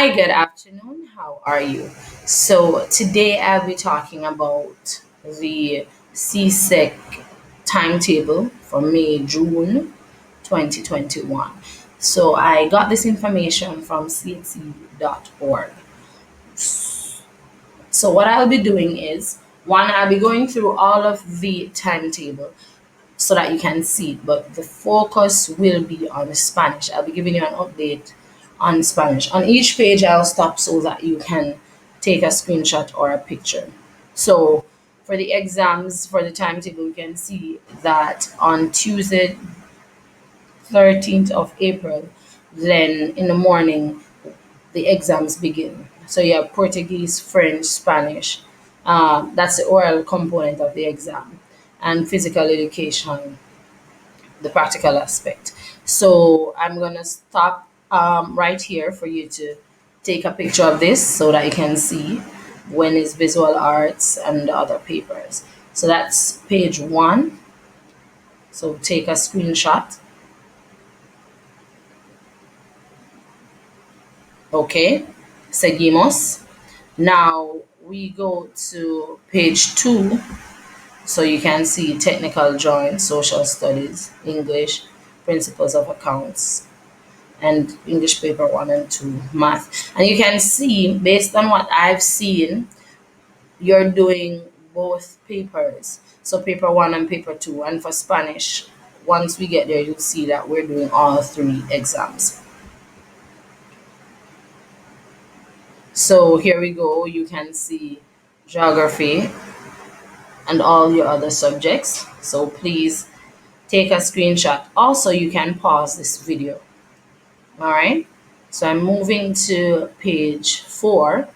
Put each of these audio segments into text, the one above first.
Hi, good afternoon. How are you? So, today I'll be talking about the CSEC timetable for May June 2021. So, I got this information from CSE.org. So, what I'll be doing is one, I'll be going through all of the timetable so that you can see it, but the focus will be on Spanish. I'll be giving you an update on Spanish. On each page, I'll stop so that you can take a screenshot or a picture. So, for the exams, for the timetable, you can see that on Tuesday, 13th of April, then in the morning, the exams begin. So, you have Portuguese, French, Spanish. That's the oral component of the exam, and physical education, the practical aspect. So I'm gonna stop right here for you to take a picture of this so that you can see when is visual arts and the other papers. So that's page one. So take a screenshot. Okay, seguimos. Now we go to page two. So you can see technical drawing, social studies, English, principles of accounts, and English paper one and two, math. And you can see, based on what I've seen, you're doing both papers. So paper one and paper two. And for Spanish, once we get there, you'll see that we're doing all three exams. So here we go. You can see geography and all your other subjects. So please take a screenshot. Also, you can pause this video. All right. So I'm moving to page four.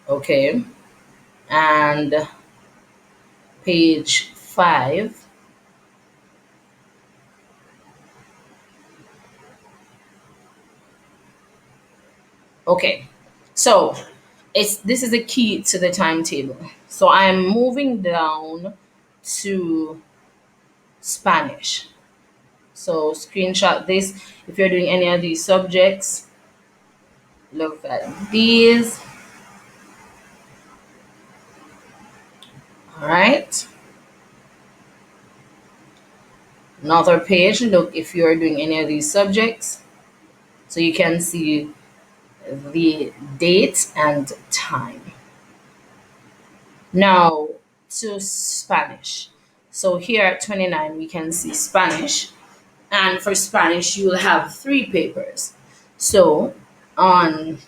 Okay. And page five. Okay. So this is the key to the timetable. So I'm moving down to Spanish. So screenshot this. If you're doing any of these subjects, look at these. All right. Another page. Look if you're doing any of these subjects. So you can see the date and time. Now to Spanish. So here at 29, we can see Spanish. And for Spanish, you will have three papers. So on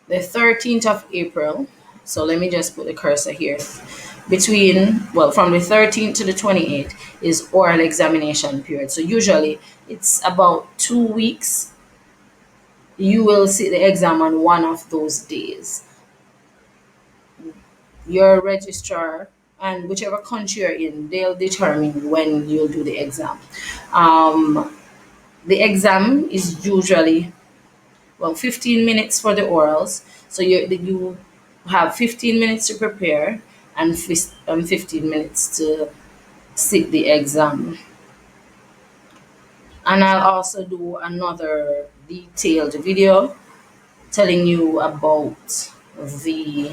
the 13th of April, so let me just put the cursor here. From the 13th to the 28th is oral examination period. So usually it's about 2 weeks. You will sit the exam on one of those days. Your registrar and whichever country you're in, they'll determine when you'll do the exam. The exam is usually 15 minutes for the orals. So you have 15 minutes to prepare and 15 minutes to sit the exam. And I'll also do another detailed video telling you the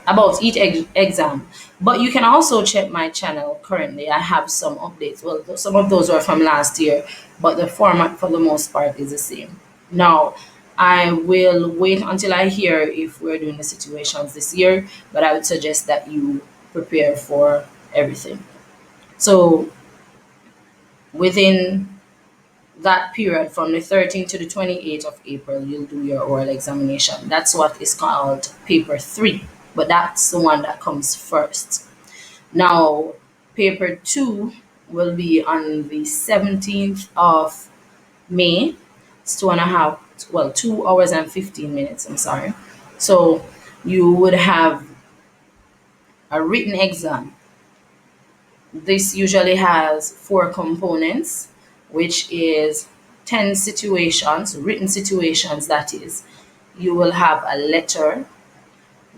about each exam. But you can also check my channel currently. I have some updates. Well, some of those were from last year, but the format for the most part is the same. Now, I will wait until I hear if we're doing the situations this year, but I would suggest that you prepare for everything. So, within that period from the 13th to the 28th of April, you'll do your oral examination. That's what is called paper three, but that's the one that comes first. Now, paper two will be on the 17th of May. It's 2 hours and 15 minutes. I'm sorry. So, you would have a written exam. This usually has four components, which is 10 situations, written situations, that is. You will have a letter.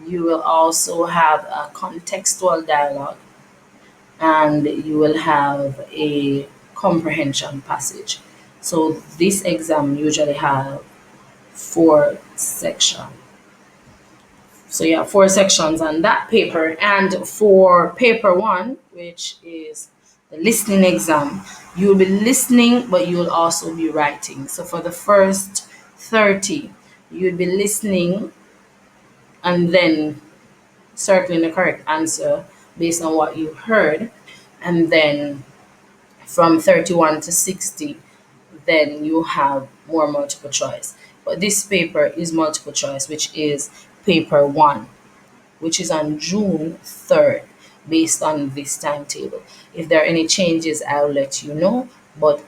You will also have a contextual dialogue. and you will have a comprehension passage. So this exam usually have four sections. So you have four sections on that paper. And for paper one, which is the listening exam, you'll be listening, but you'll also be writing. So for the first 30, you'll be listening and then circling the correct answer based on what you heard. And then from 31 to 60, then you have more multiple choice. But this paper is multiple choice, which is paper one, which is on June 3rd, based on this timetable. If there are any changes, I'll let you know. But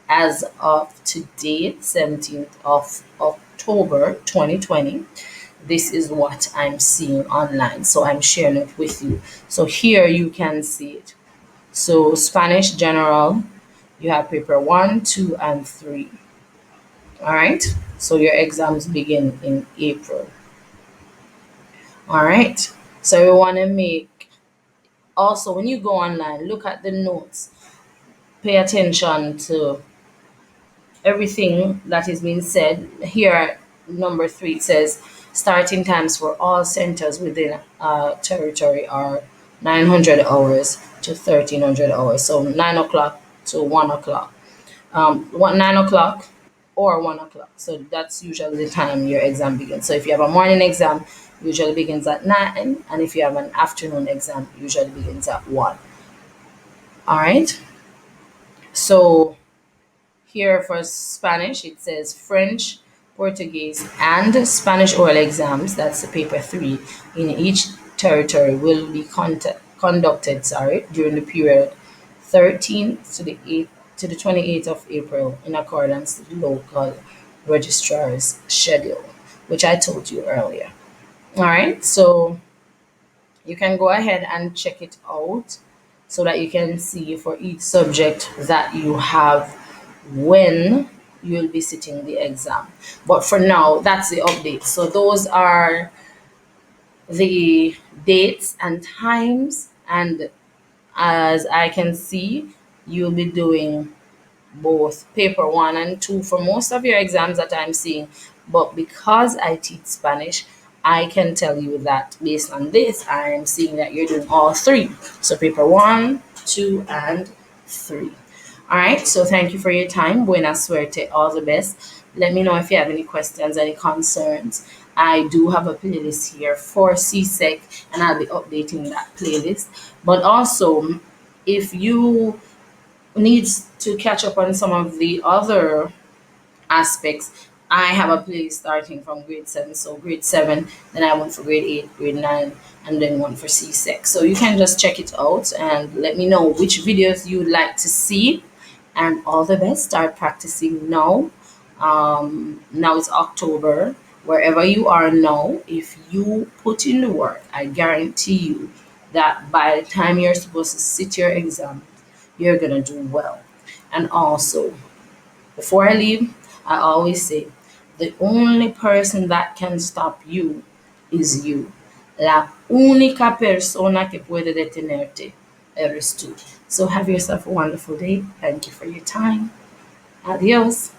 as of today, 17th of October 2020, this is what I'm seeing online. So I'm sharing it with you. So here you can see it. So Spanish General, you have paper one, two, and three. All right. So your exams begin in April. All right. So we want to make, also when you go online, look at the notes. Pay attention to everything that is being said. Here, number three, it says starting times for all centers within territory are 900 hours to 1300 hours. So 9 o'clock to 1 o'clock. 9 o'clock or 1 o'clock. So that's usually the time your exam begins. So if you have a morning exam, usually begins at 9, and if you have an afternoon exam, usually begins at 1. All right. So here for Spanish, it says French, Portuguese, and Spanish oral exams. That's the paper three in each territory will be conducted. During the period 13th to the 8th to the 28th of April, in accordance with the local registrar's schedule, which I told you earlier. All right, so you can go ahead and check it out so that you can see for each subject that you have when you'll be sitting the exam. But for now, that's the update. So those are the dates and times, and as I can see, you'll be doing both paper one and two for most of your exams that I'm seeing. But because I teach Spanish, I can tell you that based on this, I am seeing that you're doing all three. So paper one, two, and three. All right. So thank you for your time. Buena suerte. All the best. Let me know if you have any questions, any concerns. I do have a playlist here for CSEC, and I'll be updating that playlist. But also, if you needs to catch up on some of the other aspects, I have a playlist starting from grade 7. So grade 7, then I went for grade 8, grade 9, and then one for C-Sec. So you can just check it out and let me know which videos you would like to see. And all the best. Start practicing now. Now it's October. Wherever you are now, if you put in the work, I guarantee you that by the time you're supposed to sit your exam, you're going to do well. And also, before I leave, I always say the only person that can stop you is you. La única persona que puede detenerte eres tú. So have yourself a wonderful day. Thank you for your time. Adios.